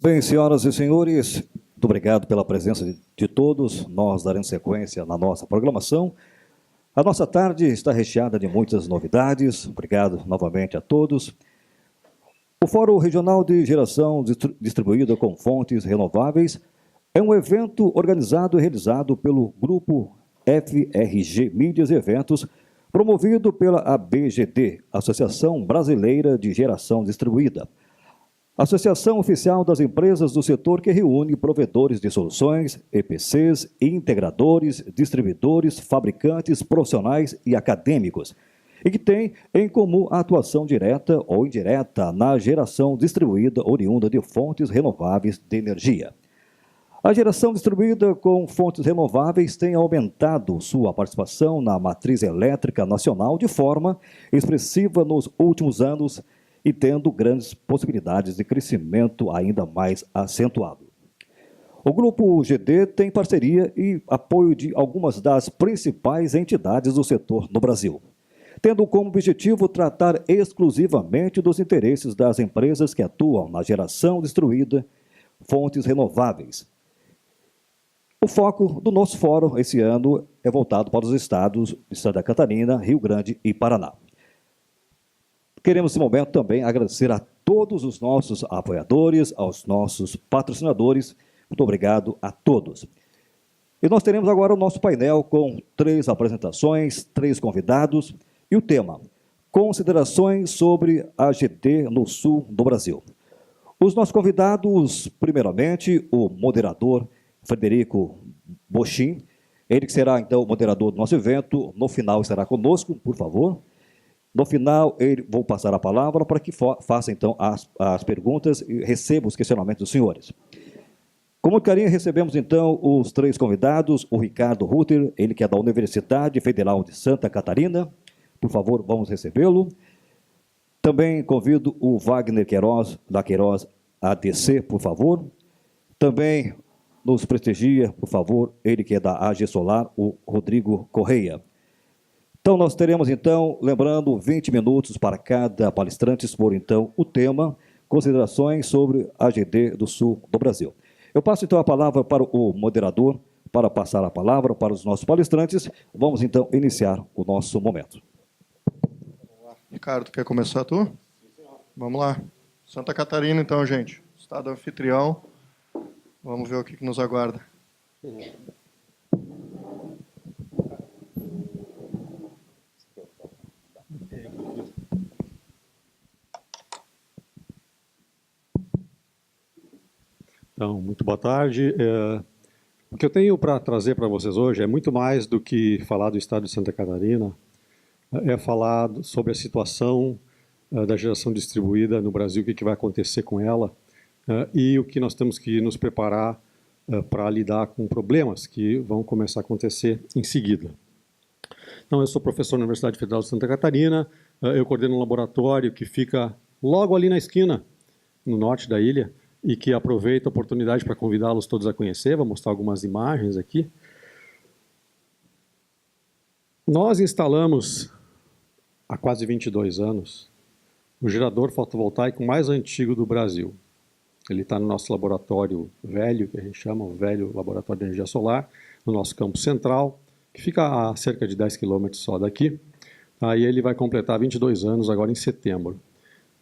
Bem, senhoras e senhores, muito obrigado pela presença de todos. Nós daremos sequência na nossa programação. A nossa tarde está recheada de muitas novidades. Obrigado novamente a todos. O Fórum Regional de Geração Distribuída com Fontes Renováveis é um evento organizado e realizado pelo Grupo FRG Mídias e Eventos, promovido pela ABGD, Associação Brasileira de Geração Distribuída, Associação Oficial das Empresas do Setor, que reúne provedores de soluções, EPCs, integradores, distribuidores, fabricantes, profissionais e acadêmicos, e que tem em comum a atuação direta ou indireta na geração distribuída oriunda de fontes renováveis de energia. A geração distribuída com fontes renováveis tem aumentado sua participação na matriz elétrica nacional de forma expressiva nos últimos anos, e tendo grandes possibilidades de crescimento ainda mais acentuado. O Grupo GD tem parceria e apoio de algumas das principais entidades do setor no Brasil, tendo como objetivo tratar exclusivamente dos interesses das empresas que atuam na geração distribuída, fontes renováveis. O foco do nosso fórum esse ano é voltado para os estados de Santa Catarina, Rio Grande e Paraná. Queremos, nesse momento, também agradecer a todos os nossos apoiadores, aos nossos patrocinadores. Muito obrigado a todos. E nós teremos agora o nosso painel com 3 apresentações, 3 convidados, e o tema: considerações sobre a GD no sul do Brasil. Os nossos convidados, primeiramente, o moderador Frederico Bochin, ele que será, então, o moderador do nosso evento. No final estará conosco, por favor. No final, vou passar a palavra para que faça, então, as perguntas e receba os questionamentos dos senhores. Com muito carinho, recebemos, então, os 3 convidados. O Ricardo Rutter, ele que é da Universidade Federal de Santa Catarina. Por favor, vamos recebê-lo. Também convido o Wagner Queiroz, da Queiroz ADC, por favor. Também nos prestigia, por favor, ele que é da AG Solar, o Rodrigo Correia. Então, nós teremos, então, lembrando, 20 minutos para cada palestrante expor, então, o tema, considerações sobre a GD do sul do Brasil. Eu passo, então, a palavra para o moderador, para passar a palavra para os nossos palestrantes. Vamos, então, iniciar o nosso momento. Ricardo, quer começar tu? Vamos lá. Santa Catarina, então, gente. Estado anfitrião. Vamos ver o que nos aguarda. Então, muito boa tarde. O que eu tenho para trazer para vocês hoje é muito mais do que falar do estado de Santa Catarina, é falar sobre a situação da geração distribuída no Brasil, o que vai acontecer com ela, e o que nós temos que nos preparar para lidar com problemas que vão começar a acontecer em seguida. Então, eu sou professor na Universidade Federal de Santa Catarina, eu coordeno um laboratório que fica logo ali na esquina, no norte da ilha, e que aproveito a oportunidade para convidá-los todos a conhecer. Vou mostrar algumas imagens aqui. Nós instalamos, há quase 22 anos, o gerador fotovoltaico mais antigo do Brasil. Ele está no nosso laboratório velho, que a gente chama o velho Laboratório de Energia Solar, no nosso campus central, que fica a cerca de 10 quilômetros só daqui. Aí ele vai completar 22 anos agora em setembro.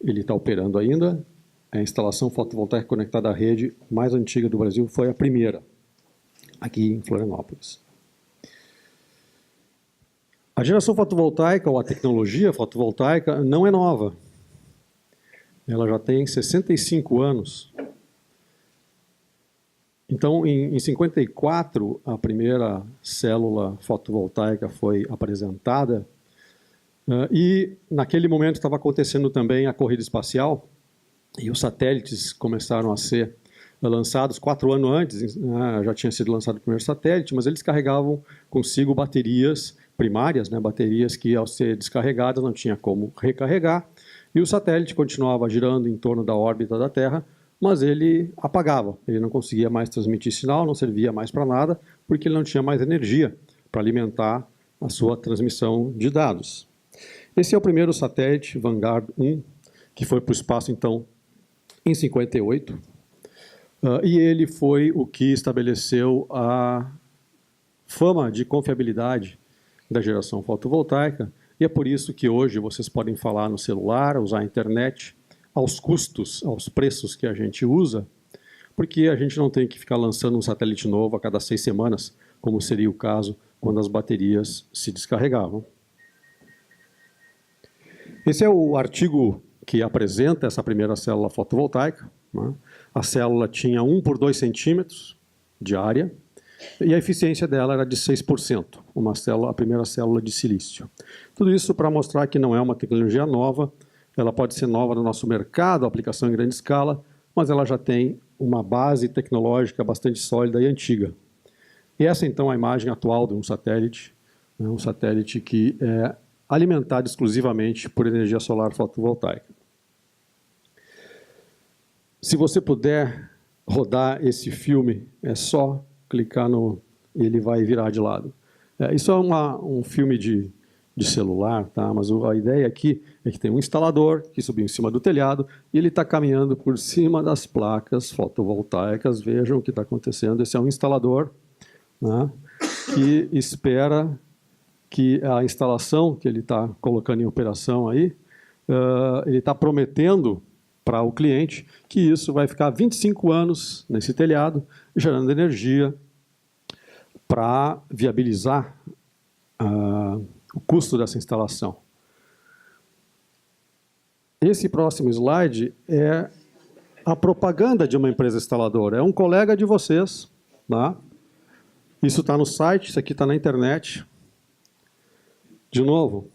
Ele está operando ainda. A instalação fotovoltaica conectada à rede mais antiga do Brasil foi a primeira, aqui em Florianópolis. A geração fotovoltaica, ou a tecnologia fotovoltaica, não é nova. Ela já tem 65 anos. Então, em 54, a primeira célula fotovoltaica foi apresentada, e naquele momento estava acontecendo também a corrida espacial, e os satélites começaram a ser lançados 4 anos antes. Já tinha sido lançado o primeiro satélite, mas eles carregavam consigo baterias primárias, baterias que, ao ser descarregadas, não tinha como recarregar, e o satélite continuava girando em torno da órbita da Terra, mas ele apagava, ele não conseguia mais transmitir sinal, não servia mais para nada, porque ele não tinha mais energia para alimentar a sua transmissão de dados. Esse é o primeiro satélite, Vanguard 1, que foi para o espaço, então, em 58. E ele foi o que estabeleceu a fama de confiabilidade da geração fotovoltaica, e é por isso que hoje vocês podem falar no celular, usar a internet, aos custos, aos preços que a gente usa, porque a gente não tem que ficar lançando um satélite novo a cada 6 semanas, como seria o caso quando as baterias se descarregavam. Esse é o artigo que apresenta essa primeira célula fotovoltaica, né? A célula tinha 1 por 2 centímetros de área, e a eficiência dela era de 6%, a primeira célula de silício. Tudo isso para mostrar que não é uma tecnologia nova, ela pode ser nova no nosso mercado, aplicação em grande escala, mas ela já tem uma base tecnológica bastante sólida e antiga. E essa, então, é a imagem atual de um satélite, né, um satélite que é alimentado exclusivamente por energia solar fotovoltaica. Se você puder rodar esse filme, é só clicar no... ele vai virar de lado. Isso é um filme de celular, tá? Mas a ideia aqui é que tem um instalador que subiu em cima do telhado e ele está caminhando por cima das placas fotovoltaicas. Vejam o que está acontecendo. Esse é um instalador, né, que espera que a instalação que ele está colocando em operação aí, ele está prometendo para o cliente que isso vai ficar 25 anos nesse telhado, gerando energia para viabilizar o custo dessa instalação. Esse próximo slide é a propaganda de uma empresa instaladora. É um colega de vocês, tá? Isso está no site, isso aqui está na internet. De novo,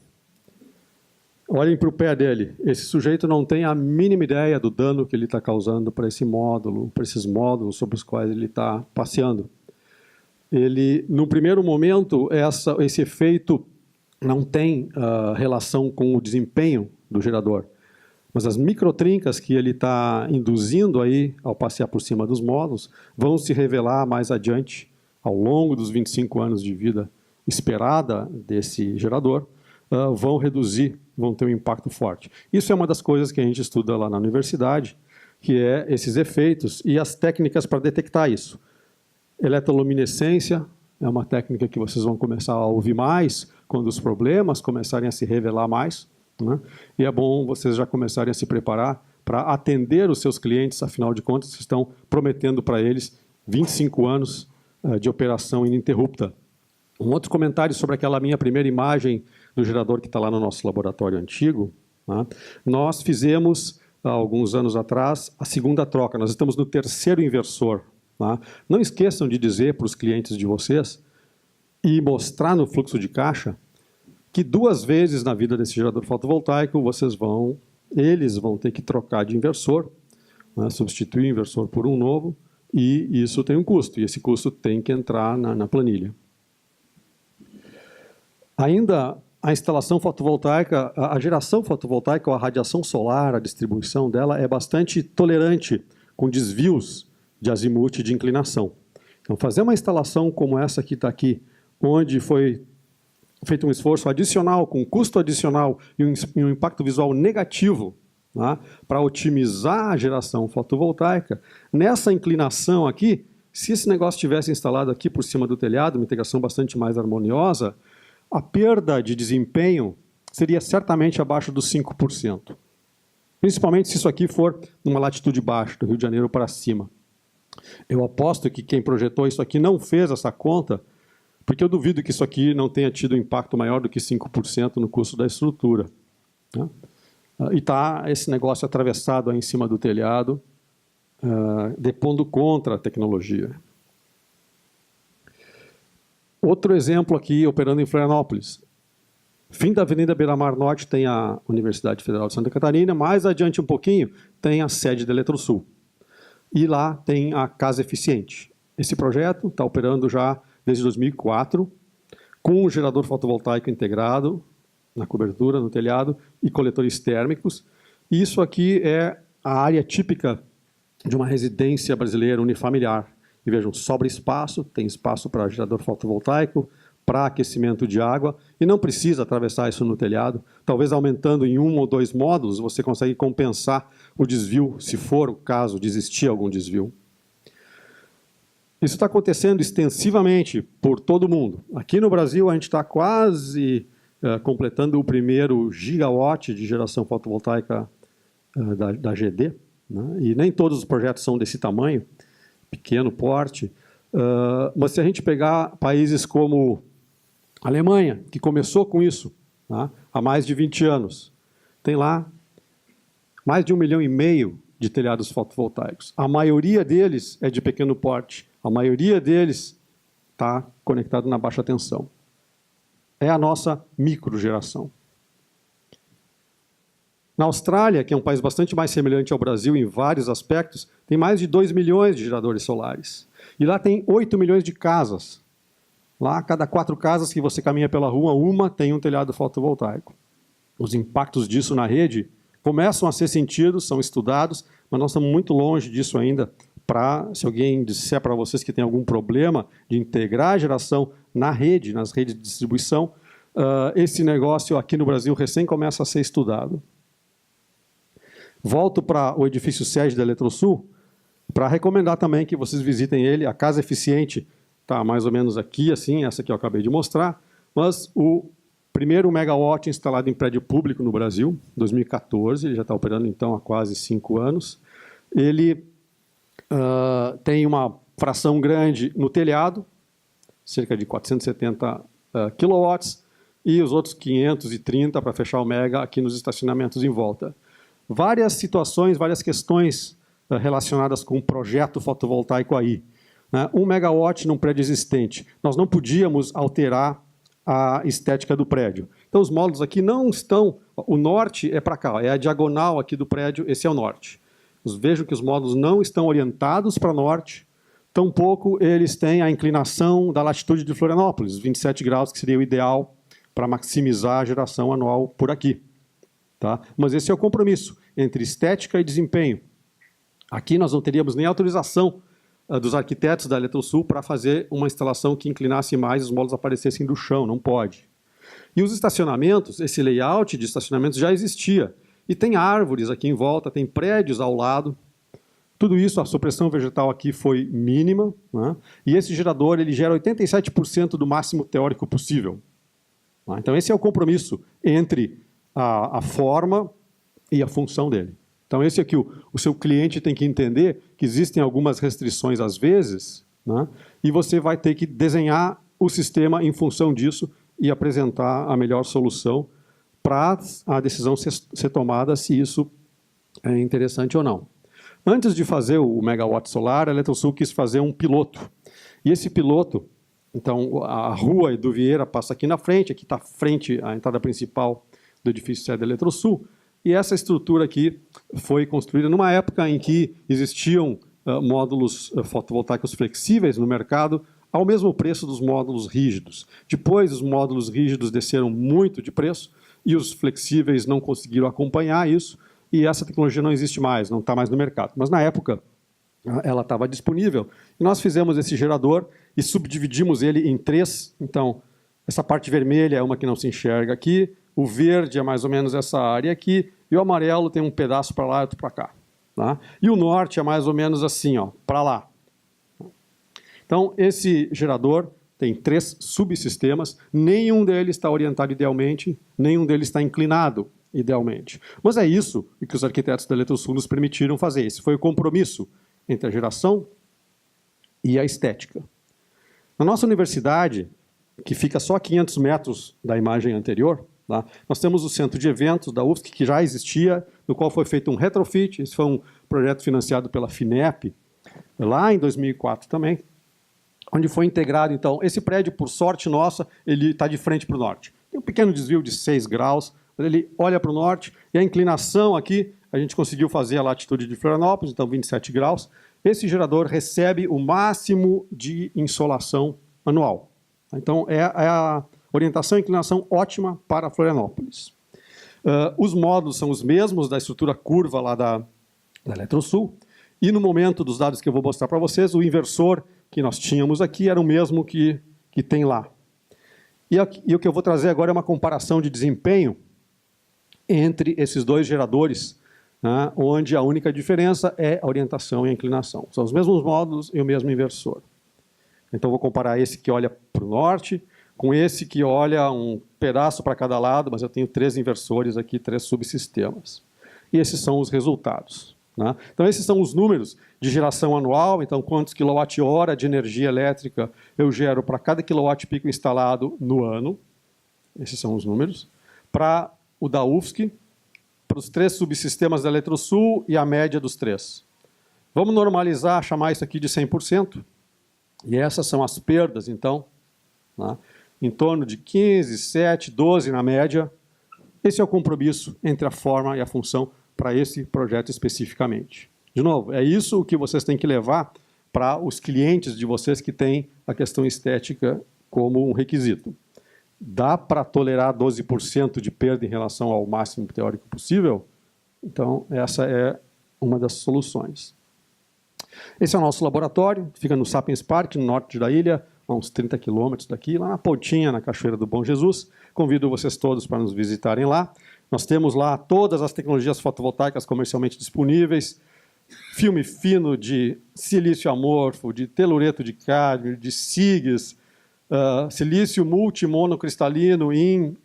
olhem para o pé dele. Esse sujeito não tem a mínima ideia do dano que ele está causando para esse módulo, para esses módulos sobre os quais ele está passeando. Ele, no primeiro momento, esse efeito não tem relação com o desempenho do gerador, mas as microtrincas que ele está induzindo aí ao passear por cima dos módulos vão se revelar mais adiante, ao longo dos 25 anos de vida esperada desse gerador, vão ter um impacto forte. Isso é uma das coisas que a gente estuda lá na universidade, que é esses efeitos e as técnicas para detectar isso. Eletroluminescência é uma técnica que vocês vão começar a ouvir mais quando os problemas começarem a se revelar mais, né? E é bom vocês já começarem a se preparar para atender os seus clientes, afinal de contas, vocês estão prometendo para eles 25 anos de operação ininterrupta. Um outro comentário sobre aquela minha primeira imagem do gerador que está lá no nosso laboratório antigo, né? Nós fizemos, há alguns anos atrás, a segunda troca. Nós estamos no terceiro inversor. Tá? Não esqueçam de dizer para os clientes de vocês e mostrar no fluxo de caixa que 2 vezes na vida desse gerador fotovoltaico eles vão ter que trocar de inversor, né? Substituir o inversor por um novo, e isso tem um custo, e esse custo tem que entrar na planilha. Ainda a instalação fotovoltaica, a geração fotovoltaica, ou a radiação solar, a distribuição dela é bastante tolerante com desvios de azimuth de inclinação. Então, fazer uma instalação como essa que está aqui, onde foi feito um esforço adicional, com custo adicional e um impacto visual negativo, tá, para otimizar a geração fotovoltaica, nessa inclinação aqui, se esse negócio tivesse instalado aqui por cima do telhado, uma integração bastante mais harmoniosa, a perda de desempenho seria certamente abaixo dos 5%. Principalmente se isso aqui for numa latitude baixa, do Rio de Janeiro para cima. Eu aposto que quem projetou isso aqui não fez essa conta, porque eu duvido que isso aqui não tenha tido impacto maior do que 5% no custo da estrutura. Né? E está esse negócio atravessado aí em cima do telhado, depondo contra a tecnologia. Outro exemplo aqui, operando em Florianópolis. Fim da Avenida Beira-Mar Norte tem a Universidade Federal de Santa Catarina, mais adiante um pouquinho tem a sede da Eletrosul. E lá tem a Casa Eficiente. Esse projeto está operando já desde 2004, com um gerador fotovoltaico integrado na cobertura, no telhado, e coletores térmicos. E isso aqui é a área típica de uma residência brasileira unifamiliar. E vejam, sobra espaço, tem espaço para gerador fotovoltaico, para aquecimento de água, e não precisa atravessar isso no telhado. Talvez aumentando em 1 ou 2 módulos, você consegue compensar o desvio, se for o caso de existir algum desvio. Isso está acontecendo extensivamente por todo o mundo. Aqui no Brasil, a gente está quase completando o primeiro gigawatt de geração fotovoltaica da GD, né? E nem todos os projetos são desse tamanho, pequeno porte. Mas se a gente pegar países como a Alemanha, que começou com isso, tá, há mais de 20 anos, tem lá mais de 1,5 milhão de telhados fotovoltaicos. A maioria deles é de pequeno porte. A maioria deles está conectado na baixa tensão. É a nossa microgeração. Na Austrália, que é um país bastante mais semelhante ao Brasil em vários aspectos, tem mais de 2 milhões de geradores solares. E lá tem 8 milhões de casas. Lá, a cada 4 casas que você caminha pela rua, uma tem um telhado fotovoltaico. Os impactos disso na rede começam a ser sentidos, são estudados, mas nós estamos muito longe disso ainda. Se alguém disser para vocês que tem algum problema de integrar a geração na rede, nas redes de distribuição, esse negócio aqui no Brasil recém começa a ser estudado. Volto para o edifício sede da Eletrosul para recomendar também que vocês visitem ele. A Casa Eficiente está mais ou menos aqui, assim, essa que eu acabei de mostrar, mas o primeiro megawatt instalado em prédio público no Brasil, 2014, ele já está operando então há quase 5 anos. Ele tem uma fração grande no telhado, cerca de 470 kilowatts, e os outros 530 para fechar o mega aqui nos estacionamentos em volta. Várias situações, várias questões relacionadas com o projeto fotovoltaico aí. 1 megawatt num prédio existente. Nós não podíamos alterar a estética do prédio. Então os módulos aqui não estão... O norte é para cá, é a diagonal aqui do prédio, esse é o norte. Vejam que os módulos não estão orientados para norte, tampouco eles têm a inclinação da latitude de Florianópolis, 27 graus, que seria o ideal para maximizar a geração anual por aqui. Tá? Mas esse é o compromisso entre estética e desempenho. Aqui nós não teríamos nem autorização dos arquitetos da Eletrosul para fazer uma instalação que inclinasse mais e os módulos aparecessem do chão, não pode. E os estacionamentos, esse layout de estacionamentos já existia. E tem árvores aqui em volta, tem prédios ao lado. Tudo isso, a supressão vegetal aqui foi mínima, né? E esse gerador ele gera 87% do máximo teórico possível. Tá? Então esse é o compromisso entre a forma e a função dele. Então esse aqui, o seu cliente tem que entender que existem algumas restrições às vezes, né? E você vai ter que desenhar o sistema em função disso e apresentar a melhor solução para a decisão ser tomada se isso é interessante ou não. Antes de fazer o megawatt solar, a Eletrosul quis fazer um piloto. E esse piloto, então a rua do Vieira passa aqui na frente, aqui está frente à entrada principal do edifício sede da Eletrosul, e essa estrutura aqui foi construída numa época em que existiam módulos fotovoltaicos flexíveis no mercado ao mesmo preço dos módulos rígidos. Depois, os módulos rígidos desceram muito de preço e os flexíveis não conseguiram acompanhar isso, e essa tecnologia não existe mais, não está mais no mercado. Mas na época, ela estava disponível, e nós fizemos esse gerador e subdividimos ele em 3. Então, essa parte vermelha é uma que não se enxerga aqui, o verde é mais ou menos essa área aqui, e o amarelo tem um pedaço para lá e outro para cá. Tá? E o norte é mais ou menos assim, para lá. Então, esse gerador tem 3 subsistemas, nenhum deles está orientado idealmente, nenhum deles está inclinado idealmente. Mas é isso que os arquitetos da Eletrosul nos permitiram fazer. Esse foi o compromisso entre a geração e a estética. Na nossa universidade, que fica só a 500 metros da imagem anterior, tá? Nós temos o centro de eventos da UFSC, que já existia, no qual foi feito um retrofit. Esse foi um projeto financiado pela FINEP, lá em 2004 também, onde foi integrado, então, esse prédio, por sorte nossa, ele está de frente para o norte. Tem um pequeno desvio de 6 graus, ele olha para o norte, e a inclinação aqui, a gente conseguiu fazer a latitude de Florianópolis, então 27 graus. Esse gerador recebe o máximo de insolação anual. Então, é a orientação e inclinação ótima para Florianópolis. Os módulos são os mesmos da estrutura curva lá da Eletrosul, e no momento dos dados que eu vou mostrar para vocês, o inversor que nós tínhamos aqui era o mesmo que tem lá. E o que eu vou trazer agora é uma comparação de desempenho entre esses dois geradores, né, onde a única diferença é a orientação e a inclinação. São os mesmos módulos e o mesmo inversor. Então, vou comparar esse que olha para o norte com esse que olha um pedaço para cada lado, mas eu tenho 3 inversores aqui, 3 subsistemas. E esses são os resultados, né? Então, esses são os números de geração anual. Então, quantos quilowatt-hora de energia elétrica eu gero para cada quilowatt-pico instalado no ano. Esses são os números. Para o da UFSC, para os 3 subsistemas da Eletrosul e a média dos 3. Vamos normalizar, chamar isso aqui de 100%. E essas são as perdas, então, né? Em torno de 15, 7, 12 na média. Esse é o compromisso entre a forma e a função para esse projeto especificamente. De novo, é isso o que vocês têm que levar para os clientes de vocês que têm a questão estética como um requisito. Dá para tolerar 12% de perda em relação ao máximo teórico possível? Então, essa é uma das soluções. Esse é o nosso laboratório, fica no Sapiens Park, no norte da ilha, a uns 30 quilômetros daqui, lá na Pontinha, na Cachoeira do Bom Jesus. Convido vocês todos para nos visitarem lá. Nós temos lá todas as tecnologias fotovoltaicas comercialmente disponíveis, filme fino de silício amorfo, de telureto de cádmio, de SIGs, silício multimonocristalino em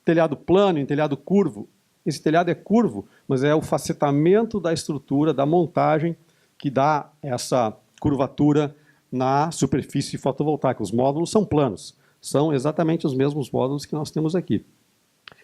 telhado plano, em telhado curvo. Esse telhado é curvo, mas é o facetamento da estrutura, da montagem, que dá essa curvatura na superfície fotovoltaica. Os módulos são planos, são exatamente os mesmos módulos que nós temos aqui.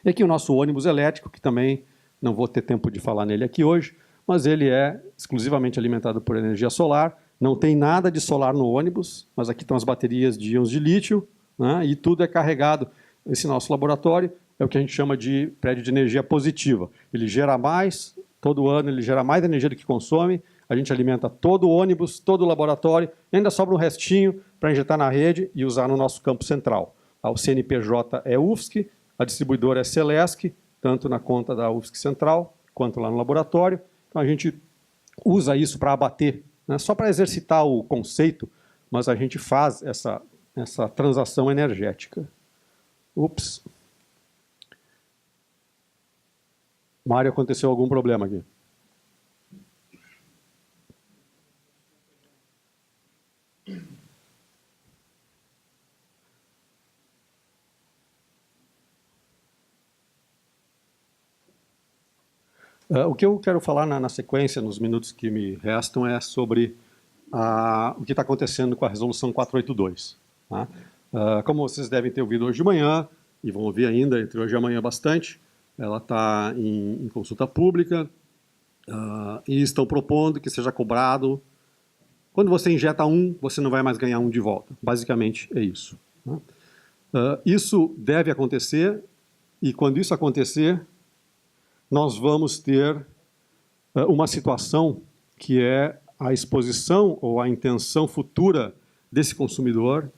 E aqui o nosso ônibus elétrico, que também não vou ter tempo de falar nele aqui hoje, mas ele é exclusivamente alimentado por energia solar, não tem nada de solar no ônibus, mas aqui estão as baterias de íons de lítio, né, e tudo é carregado. Esse nosso laboratório é o que a gente chama de prédio de energia positiva. Ele gera mais, todo ano ele gera mais energia do que consome, a gente alimenta todo o ônibus, todo o laboratório, e ainda sobra um restinho para injetar na rede e usar no nosso campo central. O CNPJ é UFSC, a distribuidora é Celesc, tanto na conta da UFSC Central, quanto lá no laboratório. Então a gente usa isso para abater, né, só para exercitar o conceito, mas a gente faz essa transação energética. Ups. Mário, aconteceu algum problema aqui? O que eu quero falar na sequência, nos minutos que me restam, é sobre o que está acontecendo com a Resolução 482. Tá? Como vocês devem ter ouvido hoje de manhã, e vão ouvir ainda entre hoje e amanhã bastante, ela está em consulta pública e estão propondo que seja cobrado. Quando você injeta você não vai mais ganhar de volta. Basicamente é isso. Tá? Isso deve acontecer, e quando isso acontecer, nós vamos ter uma situação que é a exposição ou a intenção futura desse consumidor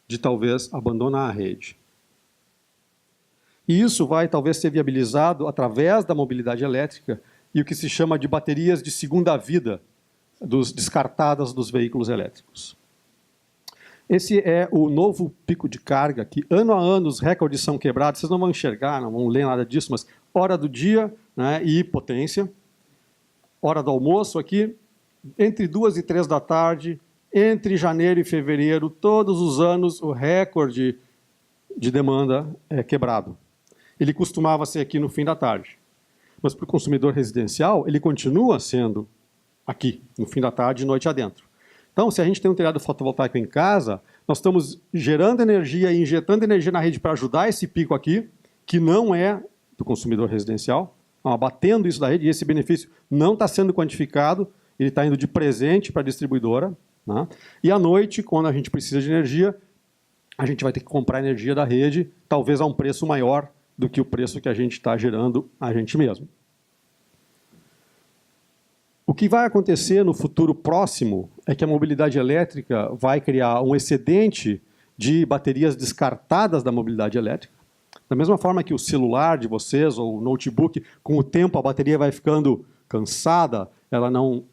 de talvez abandonar a rede. E isso vai talvez ser viabilizado através da mobilidade elétrica e o que se chama de baterias de segunda vida descartadas dos veículos elétricos. Esse é o novo pico de carga, que ano a ano os recordes são quebrados. Vocês não vão enxergar, não vão ler nada disso, mas hora do dia, né, e potência. Hora do almoço aqui, entre 2 e 3 da tarde, entre janeiro e fevereiro, todos os anos o recorde de demanda é quebrado. Ele costumava ser aqui no fim da tarde. Mas para o consumidor residencial, ele continua sendo aqui, no fim da tarde, noite adentro. Então, se a gente tem um telhado fotovoltaico em casa, nós estamos gerando energia e injetando energia na rede para ajudar esse pico aqui, que não é do consumidor residencial, abatendo isso da rede, e esse benefício não está sendo quantificado, ele está indo de presente para a distribuidora. Né? E à noite, quando a gente precisa de energia, a gente vai ter que comprar energia da rede, talvez a um preço maior do que o preço que a gente está gerando a gente mesmo. O que vai acontecer no futuro próximo é que a mobilidade elétrica vai criar um excedente de baterias descartadas da mobilidade elétrica. Da mesma forma que o celular de vocês ou o notebook, com o tempo a bateria vai ficando cansada, ela não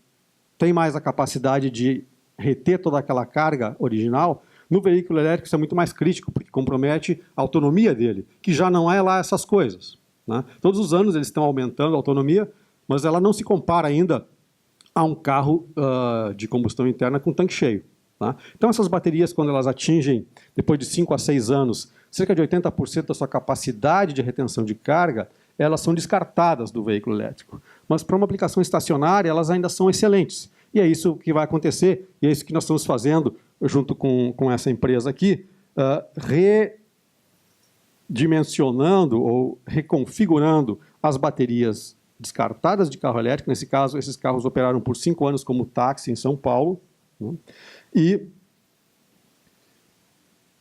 tem mais a capacidade de reter toda aquela carga original. No veículo elétrico isso é muito mais crítico, porque compromete a autonomia dele, que já não é lá essas coisas. Né? Todos os anos eles estão aumentando a autonomia, mas ela não se compara ainda a um carro de combustão interna com tanque cheio. Tá? Então, essas baterias, quando elas atingem, depois de 5 a 6 anos, cerca de 80% da sua capacidade de retenção de carga, elas são descartadas do veículo elétrico. Mas, para uma aplicação estacionária, elas ainda são excelentes. E é isso que vai acontecer, e é isso que nós estamos fazendo, junto com essa empresa aqui, redimensionando ou reconfigurando as baterias descartadas de carro elétrico. Nesse caso, esses carros operaram por 5 anos como táxi em São Paulo. Né? E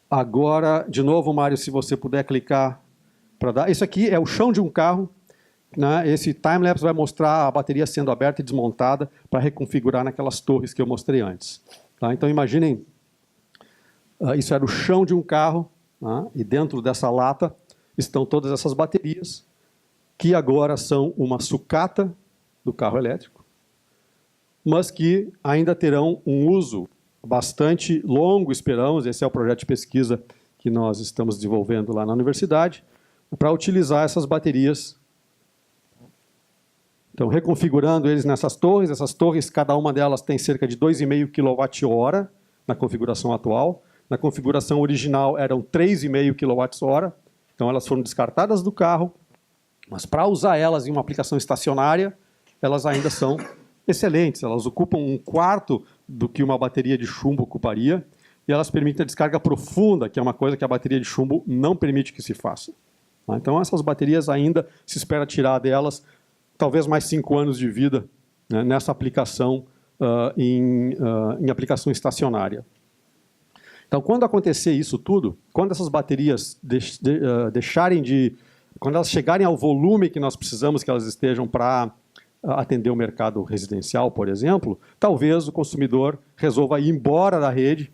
agora, de novo, Mário, se você puder clicar para dar. Isso aqui é o chão de um carro. Né? Esse time-lapse vai mostrar a bateria sendo aberta e desmontada para reconfigurar naquelas torres que eu mostrei antes. Tá? Então, imaginem, isso era o chão de um carro, né? E dentro dessa lata estão todas essas baterias, que agora são uma sucata do carro elétrico, mas que ainda terão um uso bastante longo, esperamos. Esse é o projeto de pesquisa que nós estamos desenvolvendo lá na universidade, para utilizar essas baterias. Então, reconfigurando eles nessas torres. Essas torres, cada uma delas tem cerca de 2,5 kWh na configuração atual. Na configuração original eram 3,5 kWh. Então, elas foram descartadas do carro, mas para usar elas em uma aplicação estacionária, elas ainda são excelentes. Elas ocupam 1/4 do que uma bateria de chumbo ocuparia, e elas permitem a descarga profunda, que é uma coisa que a bateria de chumbo não permite que se faça. Então, essas baterias ainda se espera tirar delas talvez mais 5 anos de vida, né, nessa aplicação, em aplicação estacionária. Então, quando acontecer isso tudo, quando essas baterias deixarem de... Quando elas chegarem ao volume que nós precisamos que elas estejam para atender o mercado residencial, por exemplo, talvez o consumidor resolva ir embora da rede,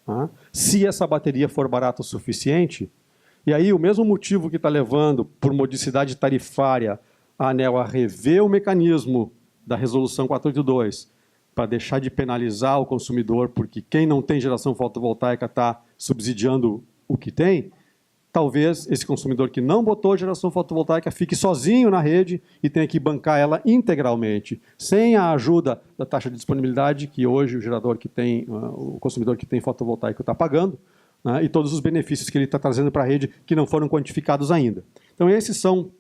tá? Se essa bateria for barata o suficiente. E aí, o mesmo motivo que está levando, por modicidade tarifária, a ANEEL a rever o mecanismo da Resolução 482, para deixar de penalizar o consumidor, porque quem não tem geração fotovoltaica está subsidiando o que tem, talvez esse consumidor que não botou geração fotovoltaica fique sozinho na rede e tenha que bancar ela integralmente, sem a ajuda da taxa de disponibilidade que hoje o gerador que tem, o consumidor que tem fotovoltaico está pagando, né, e todos os benefícios que ele está trazendo para a rede que não foram quantificados ainda. Então, esses são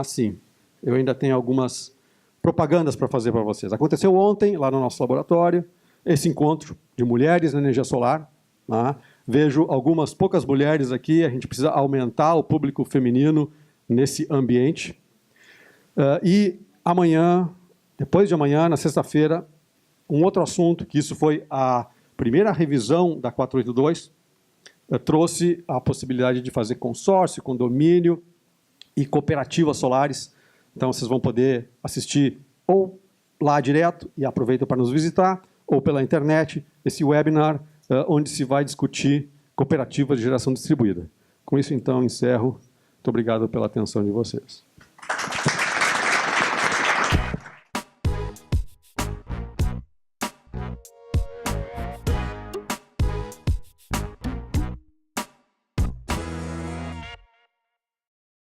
sim, eu ainda tenho algumas propagandas para fazer para vocês. Aconteceu ontem, lá no nosso laboratório, esse encontro de mulheres na energia solar. Né? Vejo algumas poucas mulheres aqui, a gente precisa aumentar o público feminino nesse ambiente. E amanhã, depois de amanhã, na sexta-feira, um outro assunto, que isso foi a primeira revisão da 482, trouxe a possibilidade de fazer consórcio, condomínio e cooperativas solares. Então, vocês vão poder assistir ou lá direto, e aproveitam para nos visitar, ou pela internet, esse webinar, onde se vai discutir cooperativas de geração distribuída. Com isso, então, encerro. Muito obrigado pela atenção de vocês.